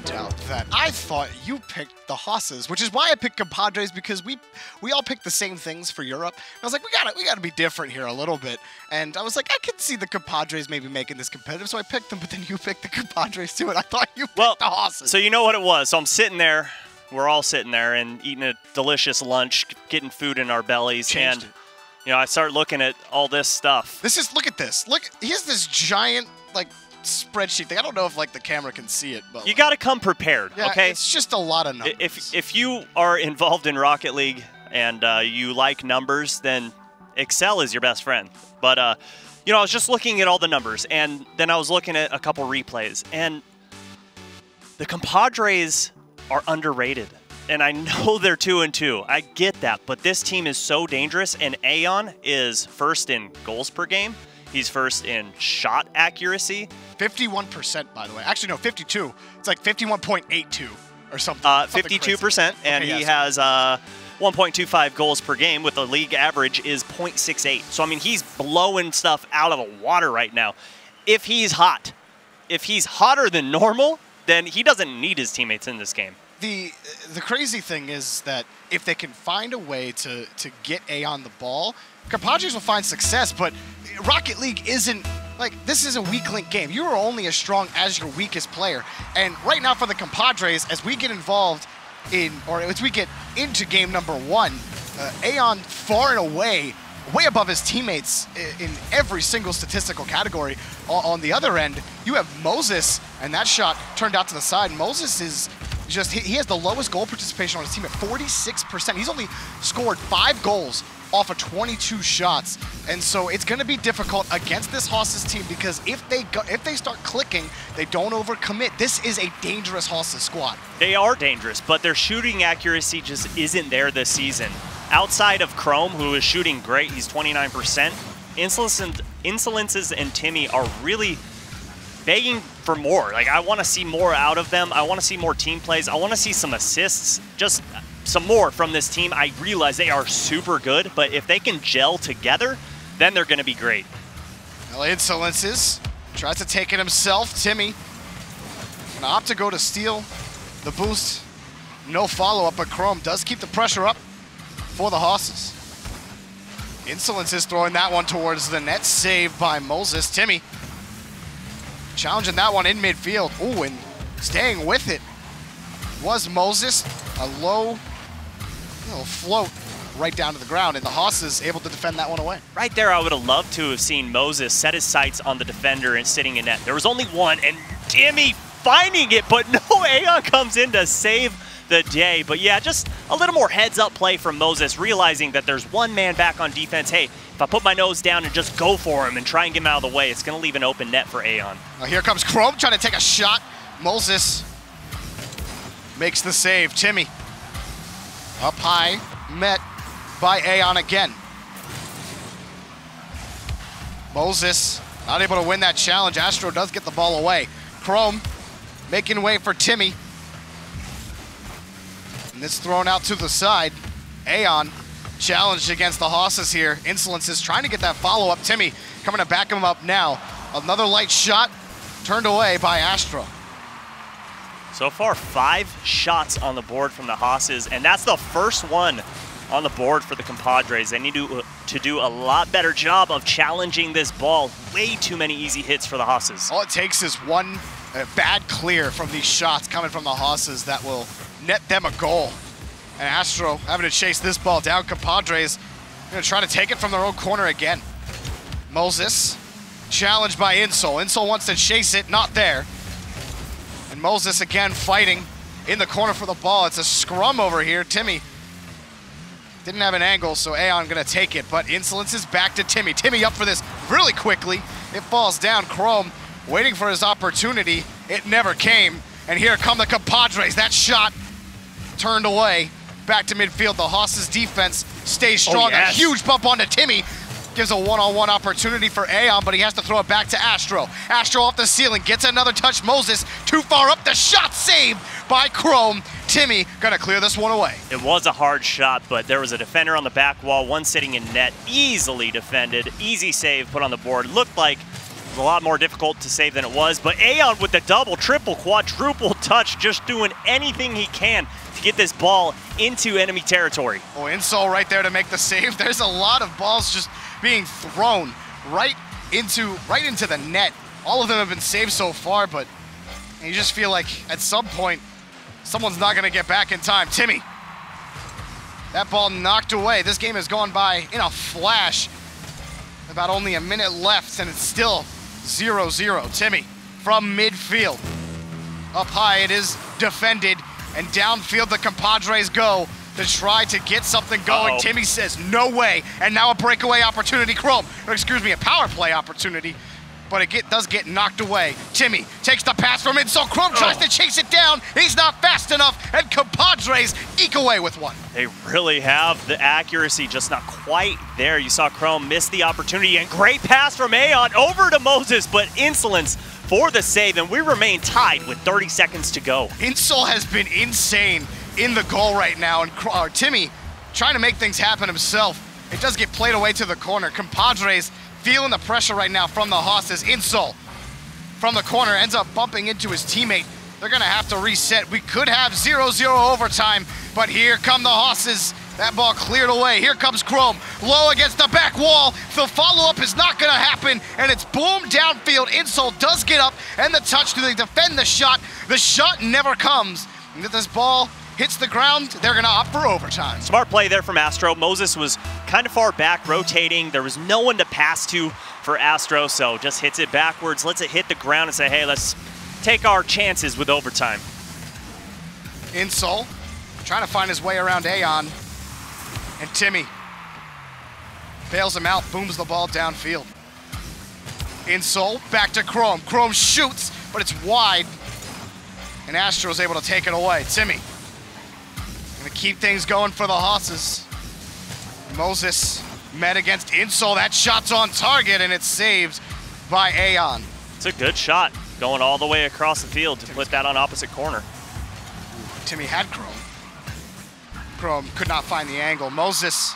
point out that I thought you picked the HOSSES, which is why I picked Compadres, because we all picked the same things for Europe. And I was like, we gotta be different here a little bit. And I was like, I could see the Compadres maybe making this competitive, so I picked them. But then you picked the Compadres too, and I thought you picked the HOSSES. So you know what it was. So I'm sitting there. We're all sitting there and eating a delicious lunch, getting food in our bellies, and you know, I start looking at all this stuff. Look at this. Look, he has this giant like spreadsheet thing. I don't know if like the camera can see it, but you got to come prepared. Yeah, okay, it's just a lot of numbers. If you are involved in Rocket League and you like numbers, then Excel is your best friend. But you know, I was just looking at all the numbers, and then I was looking at a couple replays, and the Compadres are underrated. And I know they're 2-2. I get that, but this team is so dangerous, and Aeon is first in goals per game. He's first in shot accuracy. 51%, by the way. Actually, no, 52. It's like 51.82 or something. 52%, and he has 1.25 goals per game, with the league average is 0.68. So, I mean, he's blowing stuff out of the water right now. If he's hot, if he's hotter than normal, then he doesn't need his teammates in this game. The crazy thing is that if they can find a way to get Aeon the ball, Compadres will find success, but Rocket League isn't, like, this is a weak link game. You are only as strong as your weakest player. And right now for the Compadres, as we get involved in, or as we get into game number 1, Aeon far and away, way above his teammates in every single statistical category. On the other end, you have Moses, and that shot turned out to the side. Moses is just, he has the lowest goal participation on his team at 46%. He's only scored 5 goals off of 22 shots, and so it's going to be difficult against this HOSSES team, because if they start clicking, they don't overcommit. This is a dangerous HOSSES squad. They are dangerous, but their shooting accuracy just isn't there this season. Outside of Chrome, who is shooting great, he's 29%. Insolences and Timmy are really begging for more. Like, I want to see more out of them. I want to see more team plays. I want to see some assists, just some more from this team. I realize they are super good, but if they can gel together, then they're going to be great. Well, Insolences tries to take it himself. Timmy gonna opt to go to steal the boost. No follow-up, but Chrome does keep the pressure up for the HOSSES. Insolences throwing that one towards the net. Saved by Moses. Timmy challenging that one in midfield. Ooh, and staying with it was Moses. A low little float right down to the ground, and the HOSSES able to defend that one away. Right there, I would have loved to have seen Moses set his sights on the defender and sitting in net. There was only one, and Timmy finding it, but no, Aeon comes in to save the day. But yeah, just a little more heads-up play from Moses, realizing that there's one man back on defense. Hey, if I put my nose down and just go for him and try and get him out of the way, it's going to leave an open net for Aeon. Now here comes Chrome trying to take a shot. Moses makes the save. Timmy up high, met by Aeon again. Moses not able to win that challenge. Astro does get the ball away. Chrome making way for Timmy. And it's thrown out to the side. Aeon challenged against the HOSSES here. Insolences trying to get that follow-up. Timmy coming to back him up now. Another light shot turned away by Astro. So far, 5 shots on the board from the HOSSES, and that's the first one on the board for the Compadres. They need to do a lot better job of challenging this ball. Way too many easy hits for the HOSSES. All it takes is one bad clear from these shots coming from the HOSSES that will net them a goal. And Astro having to chase this ball down. Compadres going to try to take it from their own corner again. Moses challenged by Insol. Insol wants to chase it, not there. And Moses again fighting in the corner for the ball. It's a scrum over here. Timmy didn't have an angle, so Aeon gonna take it, but Insolence is back to Timmy. Timmy up for this really quickly. It falls down. Chrome waiting for his opportunity. It never came. And here come the Compadres. That shot turned away. Back to midfield. The HOSSES defense stays strong. Oh, yes. A huge bump onto Timmy. Gives a one-on-one opportunity for Aeon, but he has to throw it back to Astro. Astro off the ceiling, gets another touch. Moses too far up. The shot saved by Chrome. Timmy gonna clear this one away. It was a hard shot, but there was a defender on the back wall, one sitting in net, easily defended, easy save put on the board. Looked like a lot more difficult to save than it was, but Aeon with the double, triple, quadruple touch, just doing anything he can to get this ball into enemy territory. Oh, Insol right there to make the save. There's a lot of balls just being thrown right into the net. All of them have been saved so far, but you just feel like at some point, someone's not gonna get back in time. Timmy, that ball knocked away. This game has gone by in a flash. About only a minute left, and it's still 0-0. Timmy from midfield. Up high, it is defended, and downfield the Compadres go to try to get something going. Timmy says, no way, and now a breakaway opportunity. Chrome, or excuse me, a power play opportunity, but it does get knocked away. Timmy takes the pass from Insol. Chrome tries to chase it down. He's not fast enough, and Compadres eke away with one. They really have the accuracy, just not quite there. You saw Chrome miss the opportunity, and great pass from Aeon over to Moses, but Insolence for the save, and we remain tied with 30 seconds to go. Insol has been insane in the goal right now, and Timmy trying to make things happen himself. It does get played away to the corner. Compadres feeling the pressure right now from the HOSSES. Insol from the corner ends up bumping into his teammate. They're gonna have to reset. We could have 0-0 overtime, but here come the HOSSES. That ball cleared away. Here comes Chrome, low against the back wall. The follow-up is not gonna happen, and it's boom downfield. Insol does get up, and the touch to defend the shot. The shot never comes. And if this ball hits the ground, they're gonna opt for overtime. Smart play there from Astro. Moses was kind of far back, rotating. There was no one to pass to for Astro, so just hits it backwards, lets it hit the ground and say, hey, let's take our chances with overtime. Insol trying to find his way around Aeon, and Timmy bails him out, booms the ball downfield. Insol back to Chrome. Chrome shoots, but it's wide, and Astro's able to take it away. Timmy gonna keep things going for the HOSSES. Moses met against Insol. That shot's on target, and it's saved by Aeon. It's a good shot, going all the way across the field to put that on opposite corner. Timmy had Chrome. Chrome could not find the angle. Moses,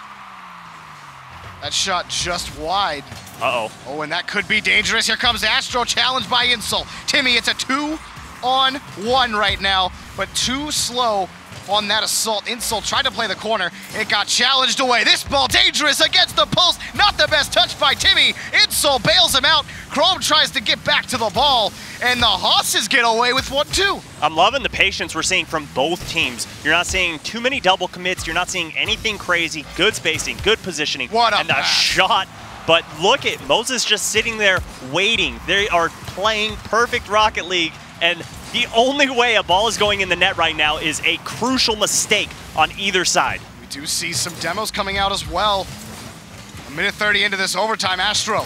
that shot just wide. Uh-oh. Oh, and that could be dangerous. Here comes Astro, challenged by Insol. Timmy, it's a 2-on-1 right now, but too slow on that assault. Insol tried to play the corner. It got challenged away. This ball dangerous against the post. Not the best touch by Timmy. Insol bails him out. Chrome tries to get back to the ball, and the HOSSES get away with one too. I'm loving the patience we're seeing from both teams. You're not seeing too many double commits. You're not seeing anything crazy. Good spacing, good positioning. What a and a shot. But look at Moses just sitting there waiting. They are playing perfect Rocket League, and the only way a ball is going in the net right now is a crucial mistake on either side. We do see some demos coming out as well. A minute 30 into this overtime, Astro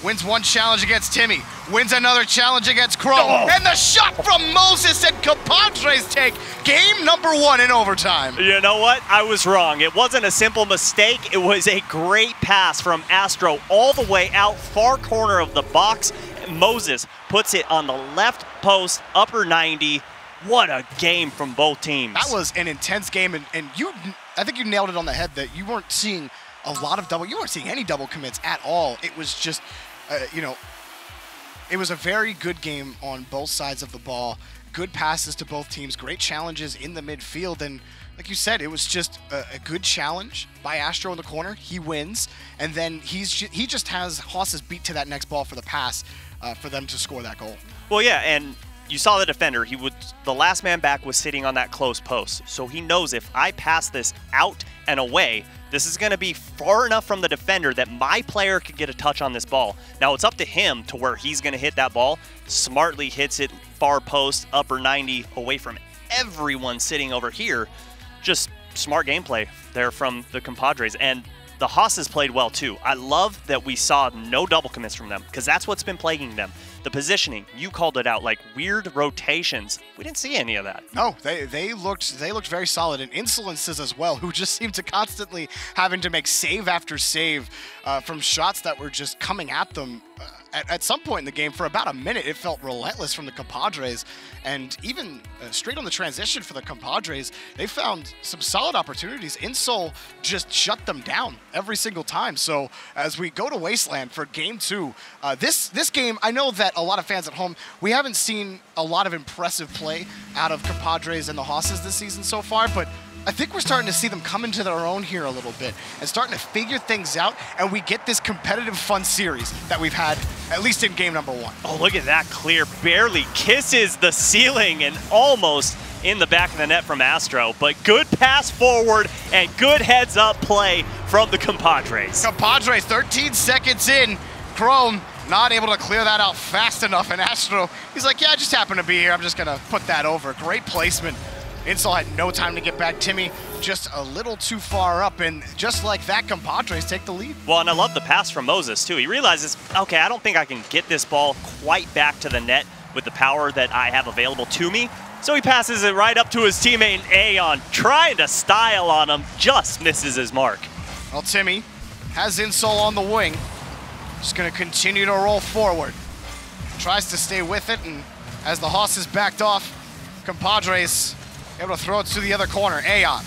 wins one challenge against Timmy, wins another challenge against Chrome, and the shot from Moses, and Compadres take game number 1 in overtime. You know what? I was wrong. It wasn't a simple mistake. It was a great pass from Astro all the way out, far corner of the box. Moses puts it on the left post, upper 90. What a game from both teams. That was an intense game, and I think you nailed it on the head that you weren't seeing a lot of you weren't seeing any double commits at all. It was just, it was a very good game on both sides of the ball. Good passes to both teams, great challenges in the midfield, and like you said, it was just a good challenge by Astro in the corner. He wins, and then he just has HOSSES beat to that next ball for the pass for them to score that goal. Well, yeah, and you saw the defender. The last man back was sitting on that close post, so he knows if I pass this out and away, this is going to be far enough from the defender that my player could get a touch on this ball. Now, it's up to him to where he's going to hit that ball. Smartly hits it far post, upper 90, away from everyone sitting over here. Just smart gameplay there from the Compadres. And the HOSSES played well, too. I love that we saw no double commits from them, because that's what's been plaguing them. The positioning, you called it out, like weird rotations. We didn't see any of that. No, they looked very solid, and Insolences as well, who just seemed to constantly having to make save after save from shots that were just coming at them at some point in the game, for about a minute, it felt relentless from the Compadres. And even straight on the transition for the Compadres, they found some solid opportunities. Insol just shut them down every single time. So as we go to Wasteland for Game 2, this game, I know that a lot of fans at home, we haven't seen a lot of impressive play out of Compadres and the HOSSES this season so far, but I think we're starting to see them come into their own here a little bit and starting to figure things out, and we get this competitive, fun series that we've had, at least in game number 1. Oh, look at that clear. Barely kisses the ceiling and almost in the back of the net from Astro, but good pass forward and good heads-up play from the Compadres. Compadres, 13 seconds in. Chrome not able to clear that out fast enough, and Astro, he's like, yeah, I just happen to be here. I'm just going to put that over. Great placement. Insol had no time to get back. Timmy just a little too far up, and just like that, Compadres take the lead. Well, and I love the pass from Moses, too. He realizes, okay, I don't think I can get this ball quite back to the net with the power that I have available to me. So he passes it right up to his teammate, Aeon, trying to style on him, just misses his mark. Well, Timmy has Insol on the wing. Just going to continue to roll forward. Tries to stay with it, and as the HOSSES backed off, Compadres able to throw it to the other corner. Aeon.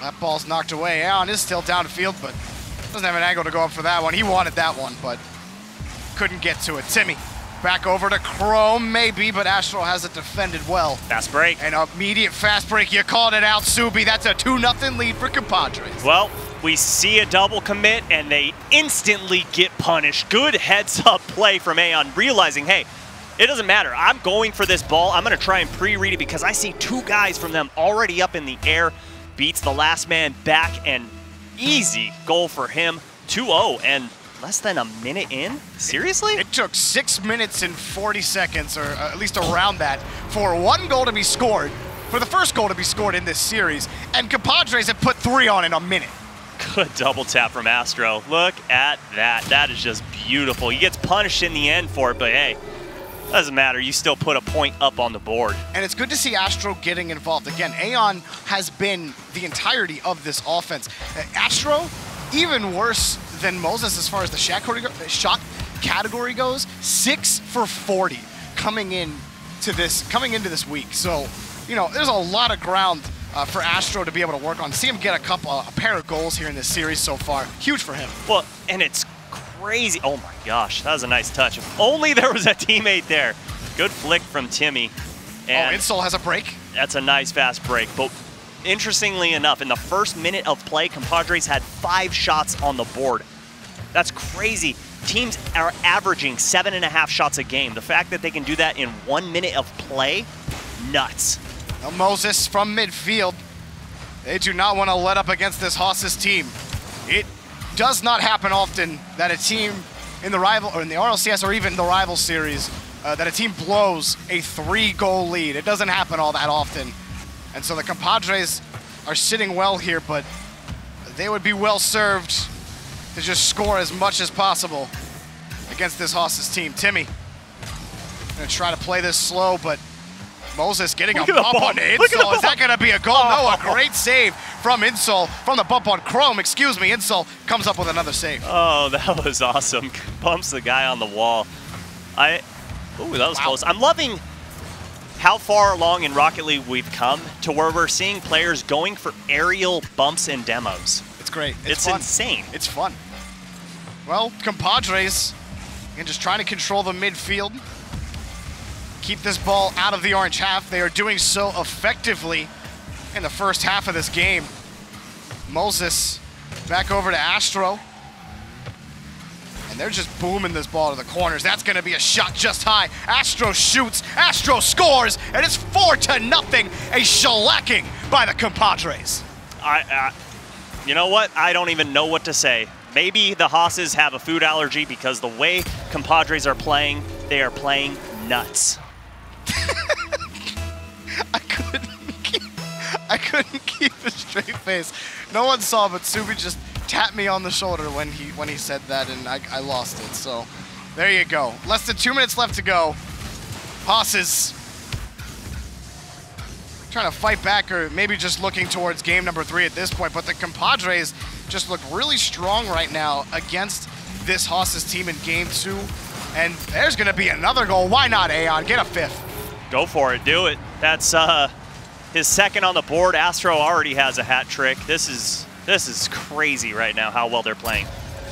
That ball's knocked away. Aeon is still downfield, but doesn't have an angle to go up for that one. He wanted that one, but couldn't get to it. Timmy back over to Chrome, maybe, but Astro has it defended well. Fast break. An immediate fast break. You called it out, Subi. That's a 2-0 lead for Compadres. Well, we see a double commit, and they instantly get punished. Good heads-up play from Aeon, realizing, hey, it doesn't matter. I'm going for this ball. I'm going to try and pre-read it because I see 2 guys from them already up in the air. Beats the last man back, and easy goal for him. 2-0, and less than a minute in? Seriously? It took 6 minutes and 40 seconds, or at least around that, for 1 goal to be scored, for the first goal to be scored in this series, and Compadres have put 3 on in a minute. Good double tap from Astro. Look at that. That is just beautiful. He gets punished in the end for it, but hey, doesn't matter. You still put a point up on the board. And it's good to see Astro getting involved. Again, Aeon has been the entirety of this offense. Astro, even worse than Moses as far as the shot category goes, 6 for 40 coming into this week. So, you know, there's a lot of ground for Astro to be able to work on. See him get a pair of goals here in this series so far. Huge for him. Well, and it's crazy. Oh my gosh, that was a nice touch. If only there was a teammate there. Good flick from Timmy. And Insol has a break. That's a nice fast break. But interestingly enough, in the first minute of play, Compadres had 5 shots on the board. That's crazy. Teams are averaging 7.5 shots a game. The fact that they can do that in 1 minute of play, nuts. Now Moses from midfield. They do not want to let up against this HOSSES team. It does not happen often that a team in the rival or in the RLCS or even the rival series that a team blows a 3-goal lead. It doesn't happen all that often. And so the Compadres are sitting well here, but they would be well served to just score as much as possible against this HOSSES team. Timmy gonna try to play this slow, but Moses getting a bump on Insol. Is that going to be a goal? No, a great save from Insol, from the bump on Chrome. Excuse me, Insol comes up with another save. Oh, that was awesome. Bumps the guy on the wall. Ooh, that was close. I'm loving how far along in Rocket League we've come to where we're seeing players going for aerial bumps and demos. It's great. It's fun. Insane. It's fun. Well, Compadres, and just trying to control the midfield. Keep this ball out of the orange half. They are doing so effectively in the first half of this game. Moses back over to Astro. And they're just booming this ball to the corners. That's going to be a shot just high. Astro shoots. Astro scores. And it's 4-0. A shellacking by the Compadres. You know what? I don't even know what to say. Maybe the HOSSES have a food allergy because the way Compadres are playing, they are playing nuts. I couldn't keep a straight face. No one saw, but Subi just tapped me on the shoulder when he said that, and I lost it. So there you go. Less than 2 minutes left to go. HOSSES trying to fight back, or maybe just looking towards game number 3 at this point. But the Compadres just look really strong right now against this HOSSES team in game 2. And there's going to be another goal. Why not, Aeon? Get a 5th. Go for it. Do it. That's his 2nd on the board. Astro already has a hat trick. This is crazy right now how well they're playing.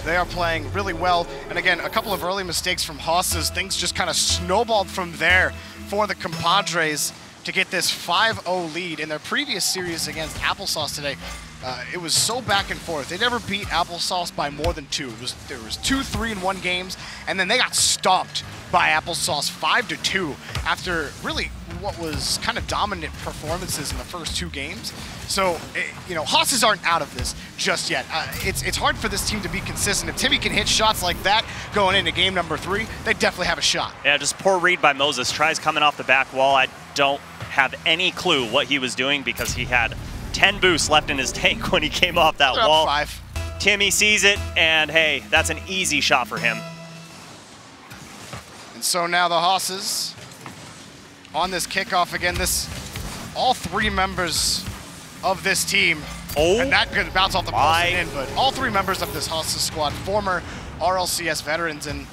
They are playing really well. And again, a couple of early mistakes from HOSSES. Things just kind of snowballed from there for the Compadres to get this 5-0 lead. In their previous series against Applesauce today, it was so back and forth. They never beat Applesauce by more than 2. There was 2 3-1 games, and then they got stomped by Applesauce 5-2 after really what was kind of dominant performances in the first 2 games. So, you know, HOSSES aren't out of this just yet. It's hard for this team to be consistent. If Timmy can hit shots like that going into game number 3, they definitely have a shot. Yeah, just poor read by Moses. Tries coming off the back wall. I don't have any clue what he was doing because he had 10 boosts left in his tank when he came off that wall. 5. Timmy sees it, and hey, that's an easy shot for him. And so now the HOSSES on this kickoff again. All 3 members of this team, and that could bounce off the post and in, but all 3 members of this HOSSES squad, former RLCS veterans. And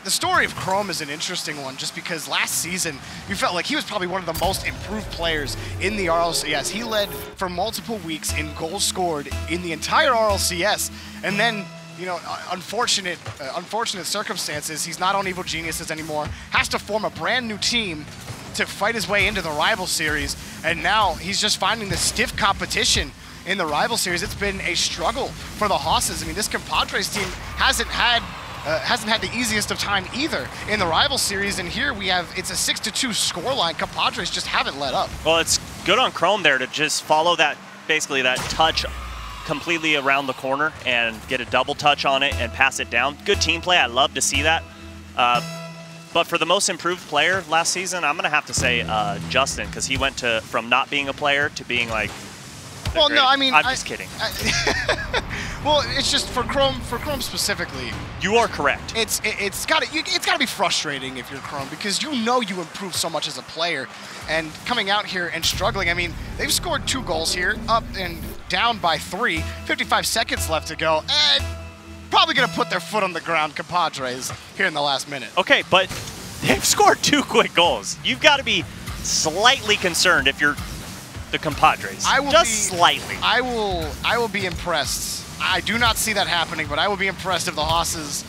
the story of Chrome is an interesting one just because last season you felt like he was probably one of the most improved players in the RLCS. He led for multiple weeks in goals scored in the entire RLCS, and then, you know, unfortunate circumstances, he's not on Evil Geniuses anymore, has to form a brand new team to fight his way into the rival series, and now he's just finding the stiff competition in the rival series. It's been a struggle for the HOSSES. I mean, this Compadres team hasn't had the easiest of time either in the rival series, and here it's a 6-2 scoreline. Compadres just haven't let up. Well, it's good on Chrome there to just follow that, basically that touch completely around the corner and get a double touch on it and pass it down. Good team play. I love to see that. But for the most improved player last season, I'm going to have to say Justin, because he went from not being a player to being like, well, no, I mean, I'm just kidding. Well, it's just for Chrome specifically. You are correct. It's got to be frustrating if you're Chrome, because you know you improved so much as a player, and coming out here and struggling. I mean, they've scored 2 goals here, up and down by 3. 55 seconds left to go, and probably going to put their foot on the ground, Compadres, here in the last minute. Okay, but they've scored 2 quick goals. You've got to be slightly concerned if you're the Compadres. Slightly. I will be impressed. I do not see that happening, but I will be impressed if the HOSSES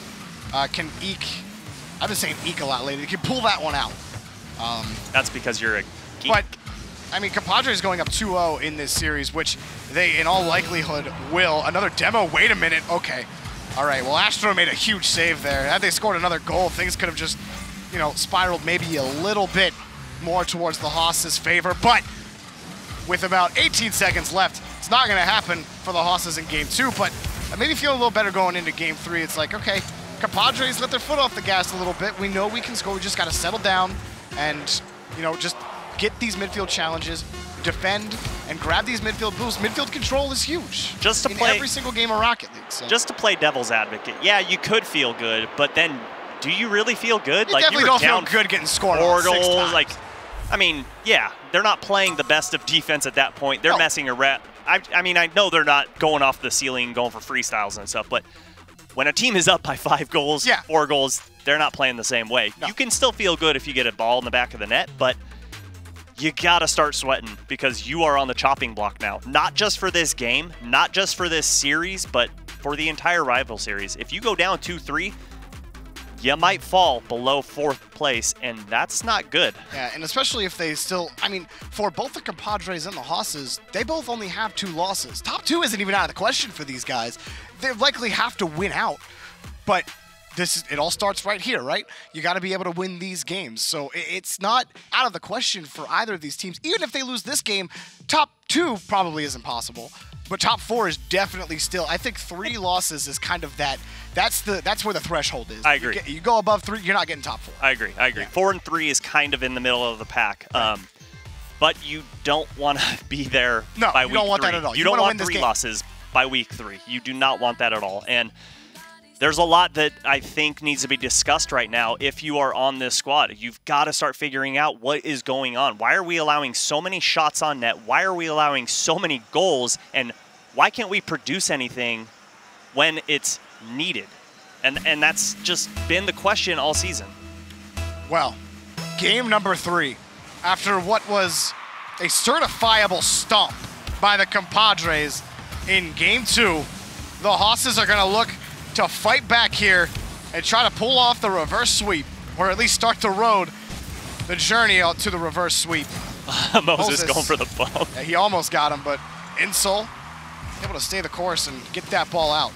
can eke. I've been saying eke a lot lately. They can pull that one out. That's because you're a geek. But I mean, Compadres going up 2-0 in this series, which they in all likelihood will. Another demo. Wait a minute. Okay. All right. Well, Astro made a huge save there. Had they scored another goal, things could have just, you know, spiraled maybe a little bit more towards the HOSSES' favor. But with about 18 seconds left, it's not going to happen for the HOSSES in game 2, but I maybe feel a little better going into game 3. It's like, okay, Compadres let their foot off the gas a little bit. We know we can score. We just got to settle down and, you know, just get these midfield challenges, defend, and grab these midfield boosts. Midfield control is huge. Just to in play every single game of Rocket League. So. Just to play devil's advocate, yeah, you could feel good, but then do you really feel good? You definitely don't feel good getting scored on 6 times. Like, I mean, yeah, they're not playing the best of defense at that point. They're messing around. I mean, I know they're not going off the ceiling, going for freestyles and stuff, but when a team is up by 5 goals, 4 goals, they're not playing the same way. No. You can still feel good if you get a ball in the back of the net, but you got to start sweating because you are on the chopping block now. Not just for this game, not just for this series, but for the entire rival series. If you go down 2-3, you might fall below 4th place, and that's not good. Yeah, and especially if they still, I mean, for both the Compadres and the HOSSES, they both only have 2 losses. Top 2 isn't even out of the question for these guys. They likely have to win out, but it all starts right here, right? You got to be able to win these games. So it's not out of the question for either of these teams. Even if they lose this game, top 2 probably isn't possible. But top 4 is definitely still. I think 3 losses is kind of that. That's where the threshold is. I agree. You go above 3, you're not getting top 4. I agree. Yeah. 4 and 3 is kind of in the middle of the pack. Right. But you don't want to be there by week 3. No, you don't want that at all. You don't want 3 losses by week 3. You do not want that at all. And There's a lot that I think needs to be discussed right now if you are on this squad. You've got to start figuring out what is going on. Why are we allowing so many shots on net? Why are we allowing so many goals? And why can't we produce anything when it's needed? And that's just been the question all season. Well, game number 3, after what was a certifiable stomp by the Compadres in game 2, the HOSSES are going to look to fight back here and try to pull off the reverse sweep, or at least start the journey out to the reverse sweep. Moses going for the ball. Yeah, he almost got him, but Insol able to stay the course and get that ball out.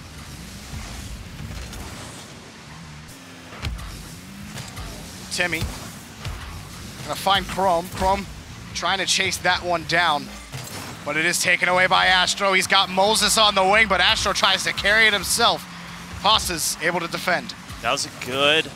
Timmy gonna find Chrome. Chrome trying to chase that one down, but it is taken away by Astro. He's got Moses on the wing, but Astro tries to carry it himself. HOSSES able to defend. That was a good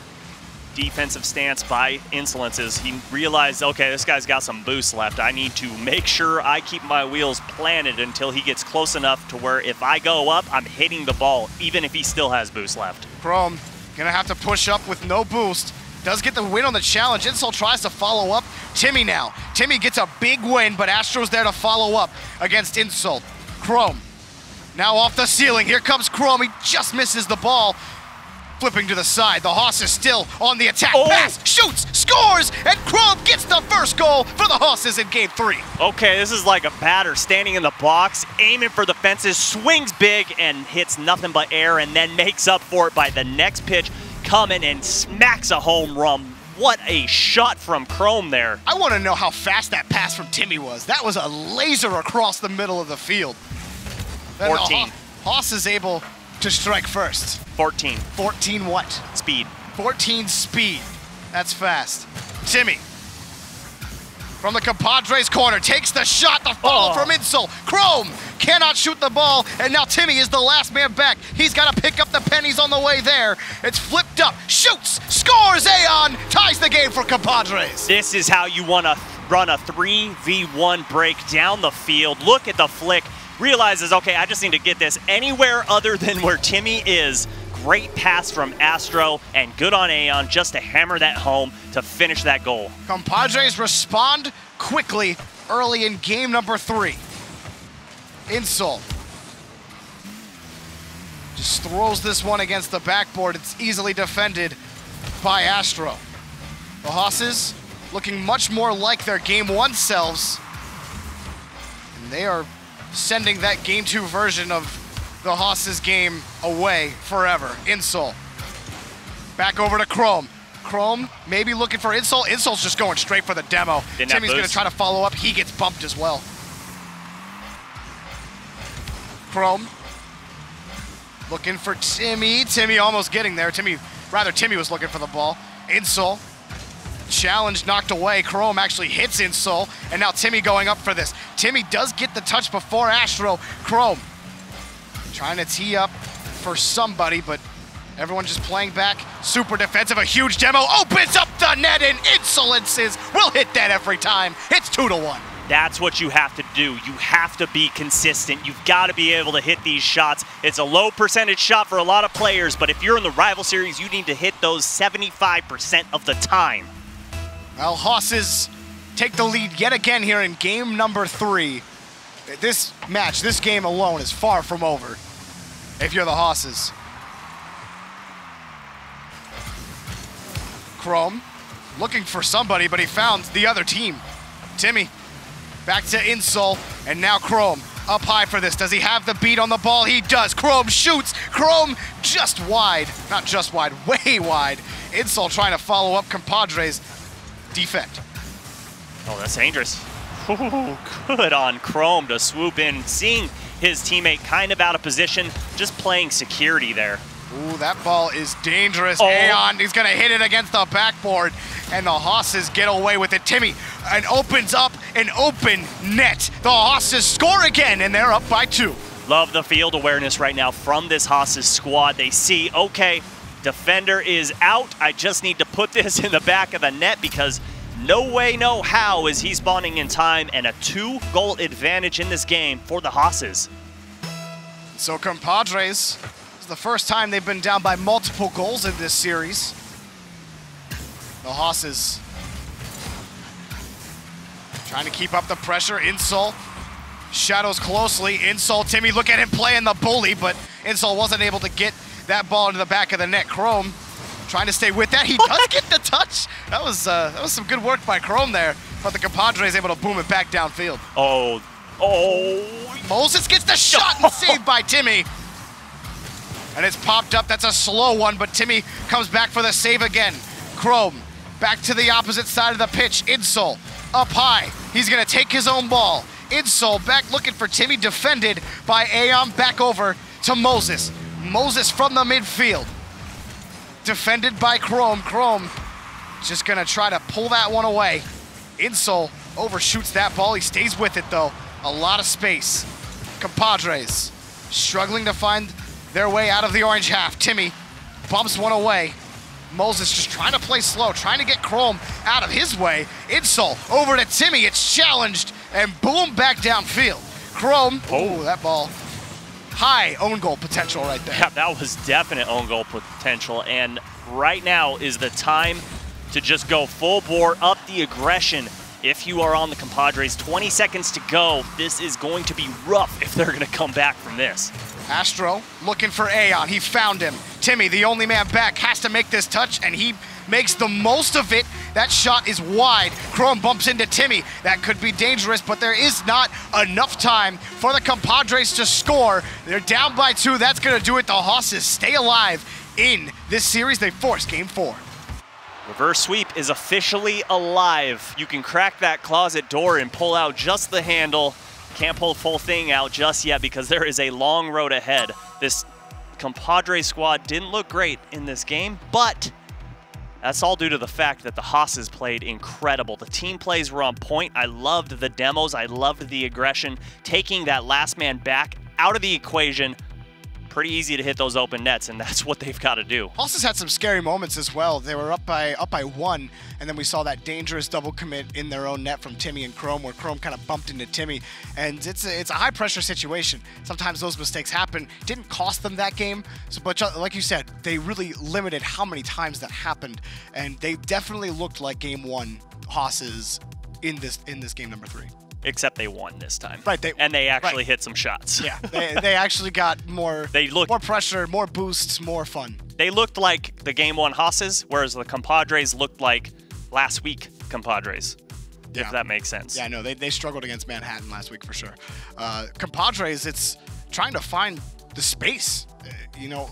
defensive stance by Insolences. He realized, okay, this guy's got some boost left. I need to make sure I keep my wheels planted until he gets close enough to where if I go up, I'm hitting the ball, even if he still has boost left. Chrome gonna have to push up with no boost. Does get the win on the challenge. Insol tries to follow up. Timmy now. Timmy gets a big win, but Astro's there to follow up against Insol. Chrome now off the ceiling. Here comes Chrome. He just misses the ball. Flipping to the side. The HOSSES still on the attack. Oh. Pass, shoots, scores, and Chrome gets the first goal for the HOSSES in game 3. Okay, this is like a batter standing in the box, aiming for the fences, swings big and hits nothing but air, and then makes up for it by the next pitch coming and smacks a home run. What a shot from Chrome there. I want to know how fast that pass from Timmy was. That was a laser across the middle of the field. 14. HOSSES able to strike first. 14. 14 what? Speed. 14 speed. That's fast. Timmy from the Compadres corner takes the shot. The follow from Insol. Chrome cannot shoot the ball, and now Timmy is the last man back. He's got to pick up the pennies on the way there. It's flipped up, shoots, scores. Aeon ties the game for Compadres. This is how you want to run a 3v1 break down the field. Look at the flick. Realizes, okay, I just need to get this anywhere other than where Timmy is. Great pass from Astro, and good on Aeon just to hammer that home to finish that goal. Compadres respond quickly early in game number 3. Insol just throws this one against the backboard. It's easily defended by Astro. The HOSSES looking much more like their game 1 selves, and they are sending that game 2 version of the HOSSES game away forever. Insol back over to Chrome. Chrome maybe looking for Insol. Insol's just going straight for the demo. Timmy's going to try to follow up. He gets bumped as well. Chrome looking for Timmy. Timmy almost getting there. Timmy was looking for the ball. Insol challenge knocked away. Chrome actually hits Insol, and now Timmy going up for this. Timmy does get the touch before Astro. Chrome trying to tee up for somebody, but everyone just playing back. Super defensive, a huge demo, opens up the net, and Insolences will hit that every time. It's 2-1. That's what you have to do. You have to be consistent. You've got to be able to hit these shots. It's a low percentage shot for a lot of players, but if you're in the rival series, you need to hit those 75% of the time. Well, HOSSES take the lead yet again here in game number 3. This match, this game alone is far from over if you're the HOSSES. Chrome looking for somebody, but he found the other team. Timmy back to Insol, and now Chrome up high for this. Does he have the beat on the ball? He does. Chrome shoots. Chrome just wide. Not just wide, way wide. Insol trying to follow up. Compadres defend. Oh, that's dangerous. Ooh, good on Chrome to swoop in, seeing his teammate kind of out of position, just playing security there. Ooh, that ball is dangerous. Oh. Aeon, he's gonna hit it against the backboard, and the HOSSES get away with it. Timmy, and opens up an open net. The HOSSES score again, and they're up by 2. Love the field awareness right now from this HOSSES squad. They see, okay, defender is out. I just need to put this in the back of the net because no way, no how is he spawning in time, and a 2-goal advantage in this game for the HOSSES. So Compadres This is the first time they've been down by multiple goals in this series. The HOSSES trying to keep up the pressure. Insol shadows closely. Insol, Timmy, look at him playing the bully, but Insol wasn't able to get that ball into the back of the net. Chrome trying to stay with that. He does get the touch. That was some good work by Chrome there, but the Compadres able to boom it back downfield. Oh. Moses gets the shot and saved by Timmy. And it's popped up. That's a slow one, but Timmy comes back for the save again. Chrome back to the opposite side of the pitch. Insol up high. He's going to take his own ball. Insol back looking for Timmy, defended by Aeon, back over to Moses. Moses from the midfield. Defended by Chrome. Chrome just going to try to pull that one away. Insol overshoots that ball. He stays with it, though. A lot of space. Compadres struggling to find their way out of the orange half. Timmy bumps one away. Moses just trying to play slow, trying to get Chrome out of his way. Insol over to Timmy. It's challenged and boom, back downfield. Chrome, oh, that ball. High own goal potential right there. Yeah, that was definite own goal potential. And right now is the time to just go full bore, up the aggression. If you are on the Compadres, 20 seconds to go. This is going to be rough if they're going to come back from this. Astro looking for Aeon. He found him. Timmy, the only man back, has to make this touch, and he makes the most of it. That shot is wide. Chrome bumps into Timmy. That could be dangerous, but there is not enough time for the Compadres to score. They're down by 2. That's going to do it. The HOSSES stay alive in this series. They force Game 4. Reverse sweep is officially alive. You can crack that closet door and pull out just the handle. Can't pull the full thing out just yet because there is a long road ahead. This Compadres squad didn't look great in this game, but that's all due to the fact that the HOSSES played incredible. The team plays were on point. I loved the demos. I loved the aggression. Taking that last man back out of the equation, pretty easy to hit those open nets, and that's what they've got to do. HOSSES had some scary moments as well. They were up by 1, and then we saw that dangerous double commit in their own net from Timmy and Chrome, where Chrome kind of bumped into Timmy, and it's a high pressure situation. Sometimes those mistakes happen. Didn't cost them that game, but like you said, they really limited how many times that happened, and they definitely looked like Game 1 HOSSES in this game number 3. Except they won this time. Right. They actually hit some shots. Yeah, they actually got more pressure, more boosts, more fun. They looked like the Game 1 HOSSES, whereas the Compadres looked like last week Compadres, if that makes sense. Yeah, no, they struggled against Manhattan last week for sure. Compadres, it's trying to find the space. You know,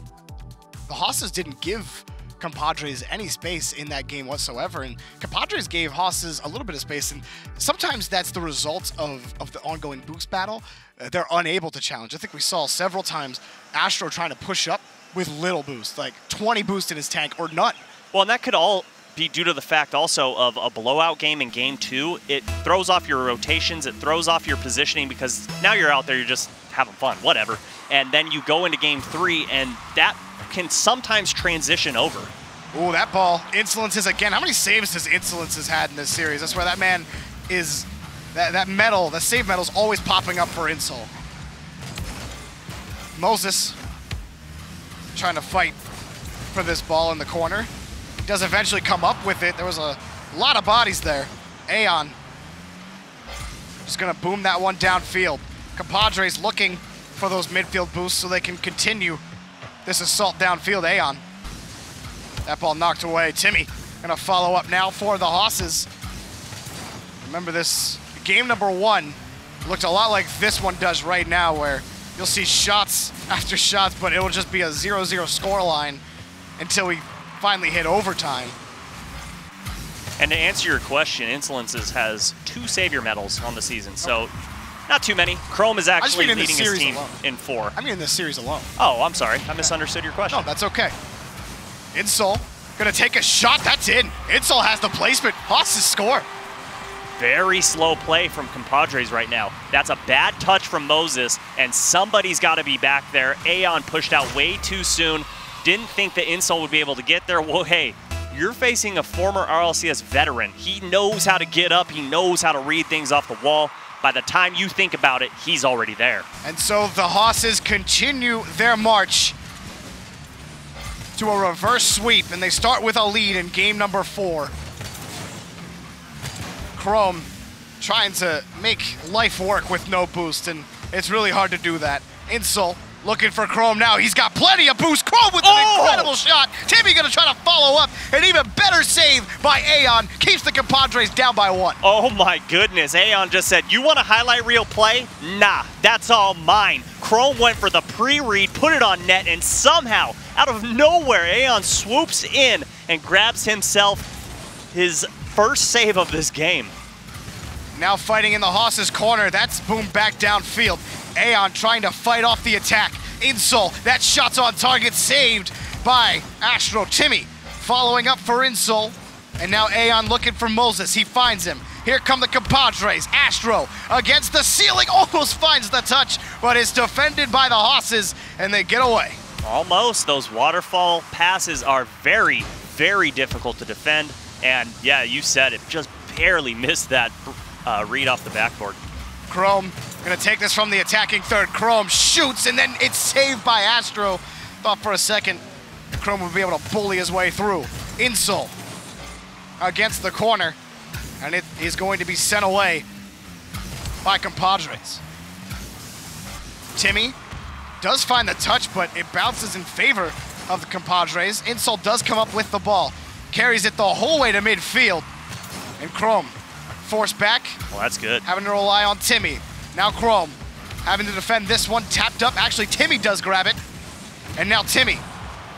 the HOSSES didn't give Compadres any space in that game whatsoever, and Compadres gave HOSSES a little bit of space, and sometimes that's the result of the ongoing boost battle. They're unable to challenge. I think we saw several times Astro trying to push up with little boost, like 20 boost in his tank or none. Well, and that could all be due to the fact also of a blowout game in Game 2. It throws off your rotations, it throws off your positioning, because now you're out there, you're just having fun, whatever. And then you go into Game 3, and that can sometimes transition over. Ooh, that ball. Insolences again. How many saves has Insolences had in this series? That's where that man is, that medal, the save medal is always popping up for Insol. Moses trying to fight for this ball in the corner. He does eventually come up with it. There was a lot of bodies there. Aeon just going to boom that one downfield. Compadres looking for those midfield boosts so they can continue this assault downfield. Aeon. That ball knocked away. Timmy gonna follow up now for the HOSSES. Remember, this game number 1 looked a lot like this one does right now, where you'll see shots after shots, but it'll just be a 0-0 scoreline until we finally hit overtime. And to answer your question, Insolences has 2 savior medals on the season, so not too many. Chrome is actually leading his team in 4. I mean in this series alone. Oh, I'm sorry. I misunderstood your question. No, that's okay. Insol gonna take a shot. That's in. Insol has the placement. HOSSES score. Very slow play from Compadres right now. That's a bad touch from Moses, and somebody's got to be back there. Aeon pushed out way too soon. Didn't think that Insol would be able to get there. Well, hey, you're facing a former RLCS veteran. He knows how to get up. He knows how to read things off the wall. By the time you think about it, he's already there. And so the HOSSES continue their march to a reverse sweep, and they start with a lead in game number 4. Chrome trying to make life work with no boost, and it's really hard to do that. Insult looking for Chrome now. He's got plenty of boost. Chrome with an incredible shot. Timmy gonna try to follow up. An even better save by Aeon. Keeps the compadres down by 1. Oh my goodness. Aeon just said, you want a highlight reel play? Nah, that's all mine. Chrome went for the pre-read, put it on net, and somehow, out of nowhere, Aeon swoops in and grabs himself his first save of this game. Now fighting in the HOSSES corner. That's boomed back downfield. Aeon trying to fight off the attack. Insult, that shot's on target, saved by Astro. Timmy following up for Insult. And now Aeon looking for Moses. He finds him. Here come the compadres. Astro against the ceiling, almost finds the touch, but is defended by the HOSSES, and they get away. Almost. Those waterfall passes are very, very difficult to defend. And yeah, you said it, just barely missed that read off the backboard. Chrome gonna take this from the attacking third. Chrome shoots, and then it's saved by Astro. Thought for a second Chrome would be able to bully his way through. Insult against the corner, and it is going to be sent away by compadres. Timmy does find the touch, but it bounces in favor of the compadres. Insult does come up with the ball, carries it the whole way to midfield, and Chrome forced back. Well, that's good. Having to rely on Timmy. Now Chrome having to defend this one, tapped up. Actually, Timmy does grab it. And now Timmy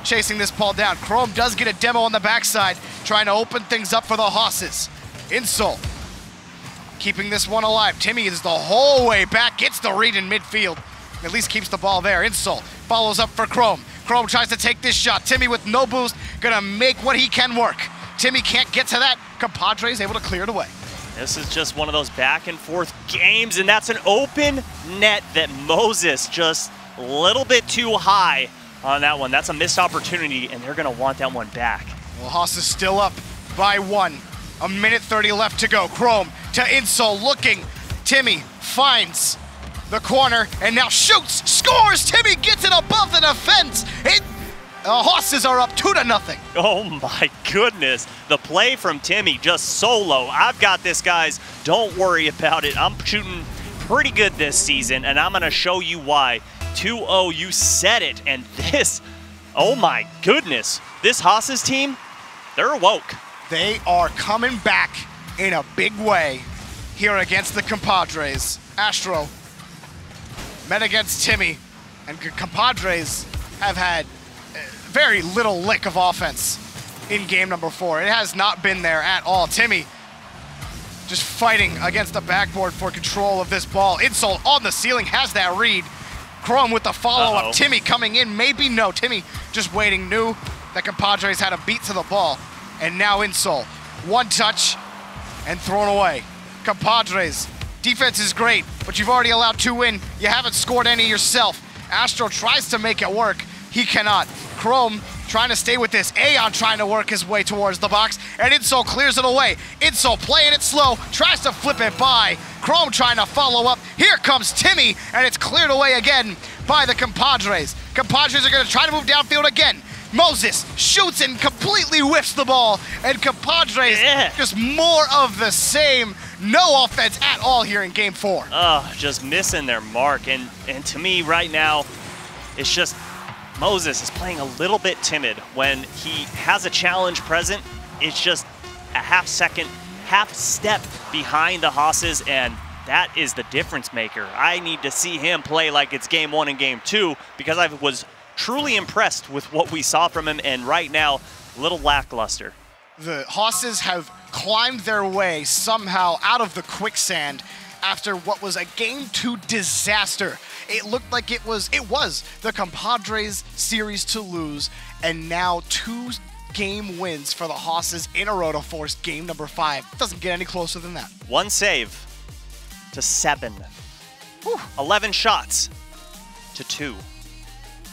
chasing this ball down. Chrome does get a demo on the backside, trying to open things up for the HOSSES. Insult keeping this one alive. Timmy is the whole way back, gets the read in midfield. At least keeps the ball there. Insult follows up for Chrome. Chrome tries to take this shot. Timmy with no boost, gonna make what he can work. Timmy can't get to that. Compadres able to clear it away. This is just one of those back and forth games, and that's an open net that Moses just a little bit too high on that one. That's a missed opportunity, and they're gonna want that one back. Well, Haas is still up by 1. A minute 30 left to go. Chrome to Insult looking. Timmy finds the corner and now shoots, scores. Timmy gets it above the defense. HOSSES are up 2-0. Oh my goodness. The play from Timmy just solo. I've got this, guys. Don't worry about it. I'm shooting pretty good this season, and I'm going to show you why. 2-0, you said it. And this, oh my goodness. This HOSSES team, they're awoke. They are coming back in a big way here against the compadres. Astro met against Timmy, and compadres have had very little lick of offense in game number 4. It has not been there at all. Timmy just fighting against the backboard for control of this ball. Insult on the ceiling, has that read. Chrome with the follow-up. Timmy coming in, maybe no. Timmy just waiting, knew that compadres had a beat to the ball. And now Insult, one touch and thrown away. Compadres, defense is great, but you've already allowed 2 in. You haven't scored any yourself. Astro tries to make it work. He cannot. Chrome trying to stay with this. Aeon trying to work his way towards the box, and Insult clears it away. Insult playing it slow, tries to flip it by. Chrome trying to follow up. Here comes Timmy, and it's cleared away again by the compadres. Compadres are going to try to move downfield again. Moses shoots and completely whiffs the ball, and compadres just more of the same. No offense at all here in game 4. Just missing their mark, and to me right now, it's just Moses is playing a little bit timid. When he has a challenge present, it's just a half second, half step behind the HOSSES, and that is the difference maker. I need to see him play like it's game 1 and game 2, because I was truly impressed with what we saw from him, and right now, a little lackluster. The HOSSES have climbed their way somehow out of the quicksand after what was a game 2 disaster. It looked like it was the compadres series to lose, and now 2 game wins for the HOSSES in a row to force game number 5. It doesn't get any closer than that. 1 save to 7. Whew. 11 shots to 2.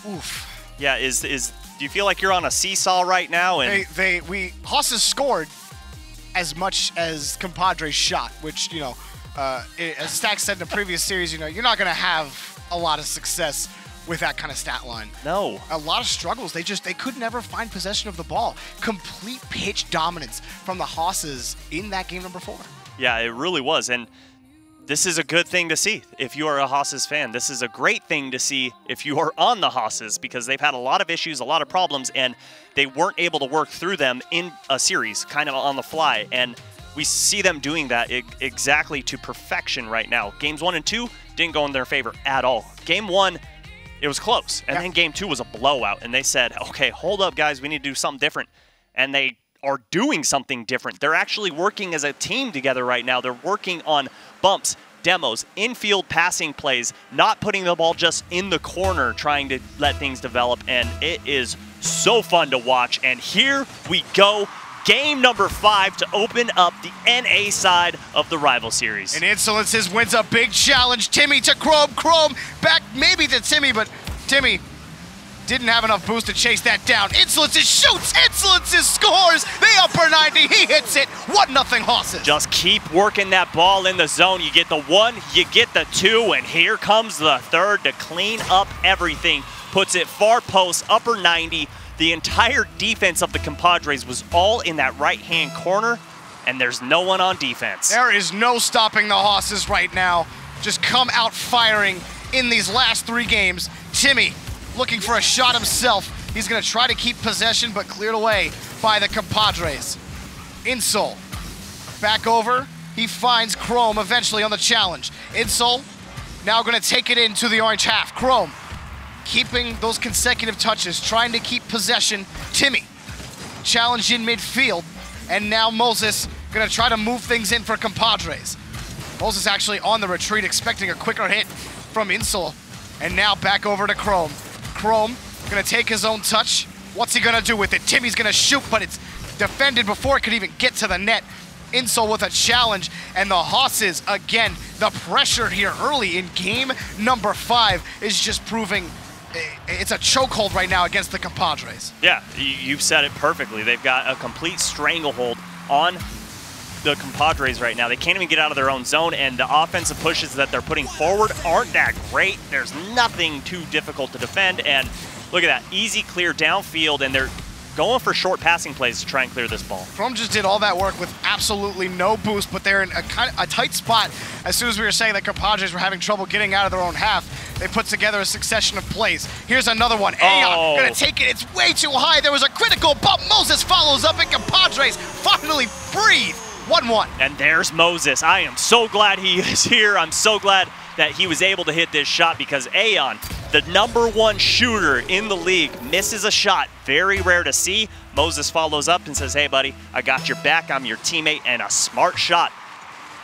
Oof. Yeah, do you feel like you're on a seesaw right now? And HOSSES scored as much as compadres shot, which, you know, as Stack said in the previous series, you know, you're not going to have a lot of success with that kind of stat line. No. A lot of struggles. They could never find possession of the ball. Complete pitch dominance from the HOSSES in that game number 4. Yeah, it really was. And this is a good thing to see if you are a HOSSES fan. This is a great thing to see if you are on the HOSSES, because they've had a lot of issues, a lot of problems, and they weren't able to work through them in a series, kind of on the fly. And we see them doing that exactly to perfection right now. Games 1 and 2 didn't go in their favor at all. Game 1, it was close. And then Game 2 was a blowout. And they said, okay, hold up, guys. We need to do something different. And they are doing something different. They're actually working as a team together right now. They're working on bumps, demos, infield passing plays, not putting the ball just in the corner, trying to let things develop. And it is so fun to watch. And here we go. Game number 5 to open up the NA side of the rival series. And Insolences wins a big challenge. Timmy to Chrome. Chrome back maybe to Timmy, but Timmy didn't have enough boost to chase that down. Insolences shoots. Insolences scores. The upper 90. He hits it. 1-0 HOSSES. Just keep working that ball in the zone. You get the 1, you get the 2, and here comes the 3rd to clean up everything. Puts it far post, upper 90. The entire defense of the Compadres was all in that right-hand corner, and there's no one on defense. There is no stopping the HOSSES right now. Just come out firing in these last 3 games. Timmy looking for a shot himself. He's going to try to keep possession, but cleared away by the Compadres. Insol back over. He finds Chrome eventually on the challenge. Insol now going to take it into the orange half. Chrome keeping those consecutive touches, trying to keep possession. Timmy, challenge in midfield, and now Moses gonna try to move things in for Compadres. Moses actually on the retreat, expecting a quicker hit from Insol, and now back over to Chrome. Chrome gonna take his own touch. What's he gonna do with it? Timmy's gonna shoot, but it's defended before it could even get to the net. Insol with a challenge, and the HOSSES, again, the pressure here early in game number 5 is just proving it's a chokehold right now against the Compadres. Yeah, you've said it perfectly. They've got a complete stranglehold on the Compadres right now. They can't even get out of their own zone, and the offensive pushes that they're putting forward aren't that great. There's nothing too difficult to defend, and look at that. Easy clear downfield, and they're going for short passing plays to try and clear this ball. Chrome just did all that work with absolutely no boost, but they're in a tight spot. As soon as we were saying that Compadres were having trouble getting out of their own half, they put together a succession of plays. Here's another one. Aeon gonna take it. It's way too high. There was a critical bump. Moses follows up, and Compadres finally breathe. 1-1. And there's Moses. I am so glad he is here. I'm so glad that he was able to hit this shot, because Aeon, the #1 shooter in the league, misses a shot. Very rare to see. Moses follows up and says, hey, buddy, I got your back. I'm your teammate. And a smart shot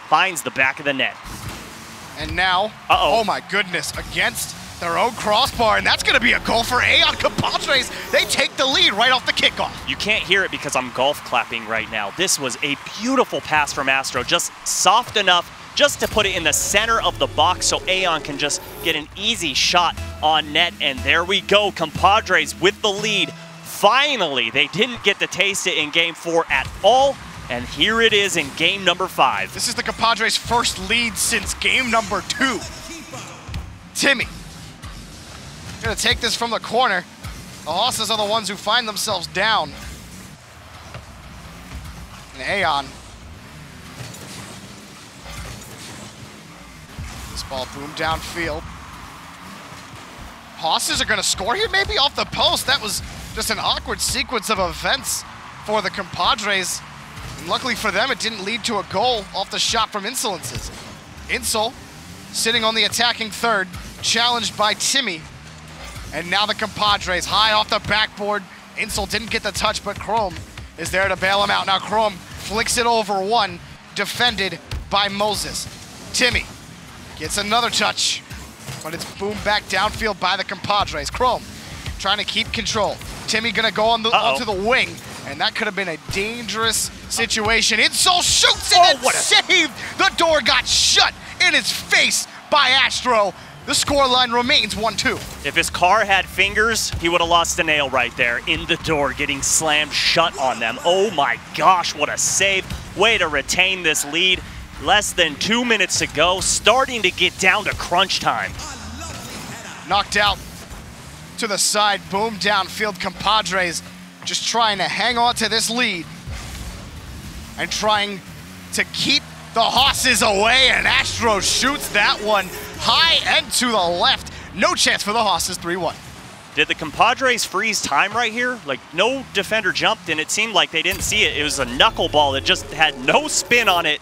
finds the back of the net. And now, oh my goodness, against their own crossbar, and that's going to be a goal for Aeon. Compadres, they take the lead right off the kickoff. You can't hear it because I'm golf clapping right now. This was a beautiful pass from Astro, just soft enough just to put it in the center of the box so Aeon can just get an easy shot on net. And there we go, Compadres with the lead. Finally, they didn't get to taste it in Game 4 at all, and here it is in game number 5. This is the Compadres' first lead since game number 2. Timmy gonna take this from the corner. The HOSSES are the ones who find themselves down. And Aeon. This ball boomed downfield. HOSSES are gonna score here, maybe off the post. That was just an awkward sequence of events for the Compadres. And luckily for them, it didn't lead to a goal off the shot from Insolences. Insol sitting on the attacking 3rd, challenged by Timmy. And now the Compadres high off the backboard. Insol didn't get the touch, but Chrome is there to bail him out. Now Chrome flicks it over 1, defended by Moses. Timmy gets another touch, but it's boomed back downfield by the Compadres. Chrome trying to keep control. Timmy gonna go on onto the wing, and that could have been a dangerous situation. Insol shoots it and save! The door got shut in his face by Astro. The scoreline remains 1-2. If his car had fingers, he would have lost a nail right there in the door, getting slammed shut on them. Oh my gosh, what a save. Way to retain this lead. Less than 2 minutes to go, starting to get down to crunch time. Knocked out to the side, boom downfield. Compadres just trying to hang on to this lead and trying to keep the HOSSES away, and Astro shoots that one high and to the left. No chance for the HOSSES, 3-1. Did the Compadres freeze time right here? Like, no defender jumped, and it seemed like they didn't see it. It was a knuckleball that just had no spin on it.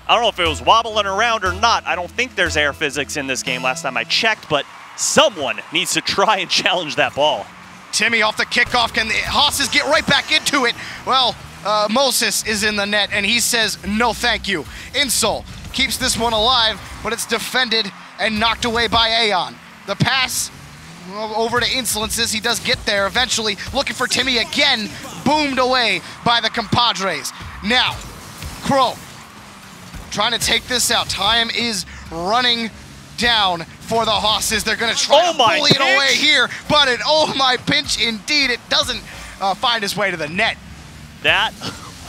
I don't know if it was wobbling around or not. I don't think there's air physics in this game last time I checked, but someone needs to try and challenge that ball. Timmy off the kickoff. Can the HOSSES get right back into it? Well, Moses is in the net, and he says no thank you. Insol keeps this one alive, but it's defended and knocked away by Aeon. The pass over to Insolences. He does get there eventually, looking for Timmy again, boomed away by the Compadres. Now, Crow trying to take this out. Time is running down for the HOSSES. They're going to try to bully it away here, but an oh my pinch indeed. It doesn't find its way to the net. That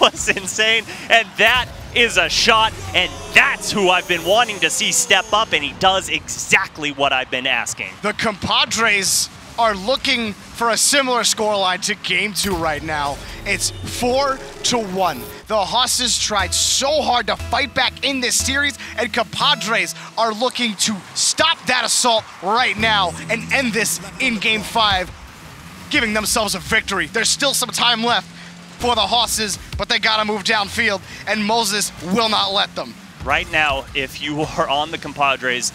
was insane, and that is a shot, and that's who I've been wanting to see step up, and he does exactly what I've been asking. The Compadres are looking for a similar scoreline to Game 2 right now. It's 4-1. The HOSSES tried so hard to fight back in this series, and Compadres are looking to stop that assault right now and end this in Game 5, giving themselves a victory. There's still some time left for the HOSSES, but they gotta move downfield, and Moses will not let them. Right now, if you are on the Compadres,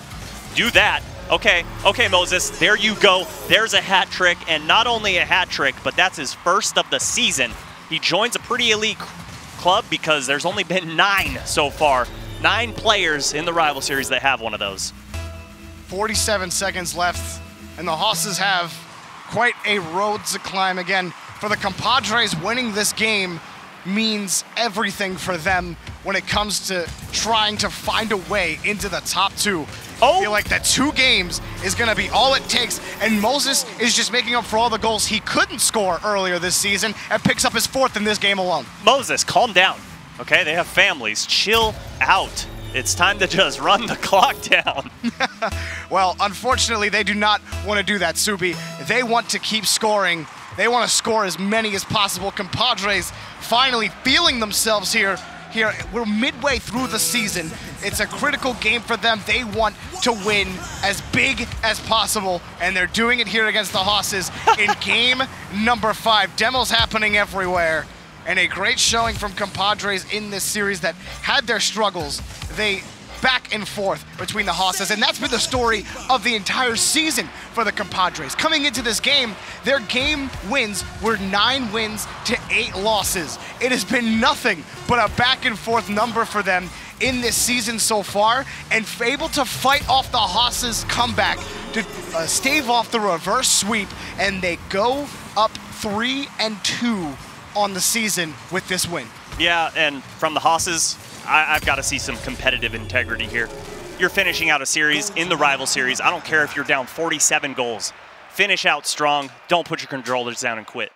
do that. Okay, Moses, there you go. There's a hat trick, and not only a hat trick, but that's his first of the season. He joins a pretty elite club because there's only been 9 so far. 9 players in the rival series that have one of those. 47 seconds left, and the HOSSES have quite a road to climb again. For the Compadres, winning this game means everything for them when it comes to trying to find a way into the top 2. I feel like that 2 games is going to be all it takes, and Moses is just making up for all the goals he couldn't score earlier this season and picks up his 4th in this game alone. Moses, calm down, okay? They have families. Chill out. It's time to just run the clock down. Well, unfortunately, they do not want to do that, Subi. They want to keep scoring. They want to score as many as possible. Compadres finally feeling themselves here. We're midway through the season. It's a critical game for them. They want to win as big as possible, and they're doing it here against the HOSSES in game number 5. Demos happening everywhere, and a great showing from Compadres in this series that had their struggles. They back and forth between the HOSSES, and that's been the story of the entire season for the Compadres. Coming into this game, their game wins were 9 wins to 8 losses. It has been nothing but a back and forth number for them in this season so far, and able to fight off the HOSSES comeback to stave off the reverse sweep, and they go up 3-2 on the season with this win. Yeah, and from the HOSSES, I've got to see some competitive integrity here. You're finishing out a series in the rival series. I don't care if you're down 47 goals. Finish out strong. Don't put your controllers down and quit.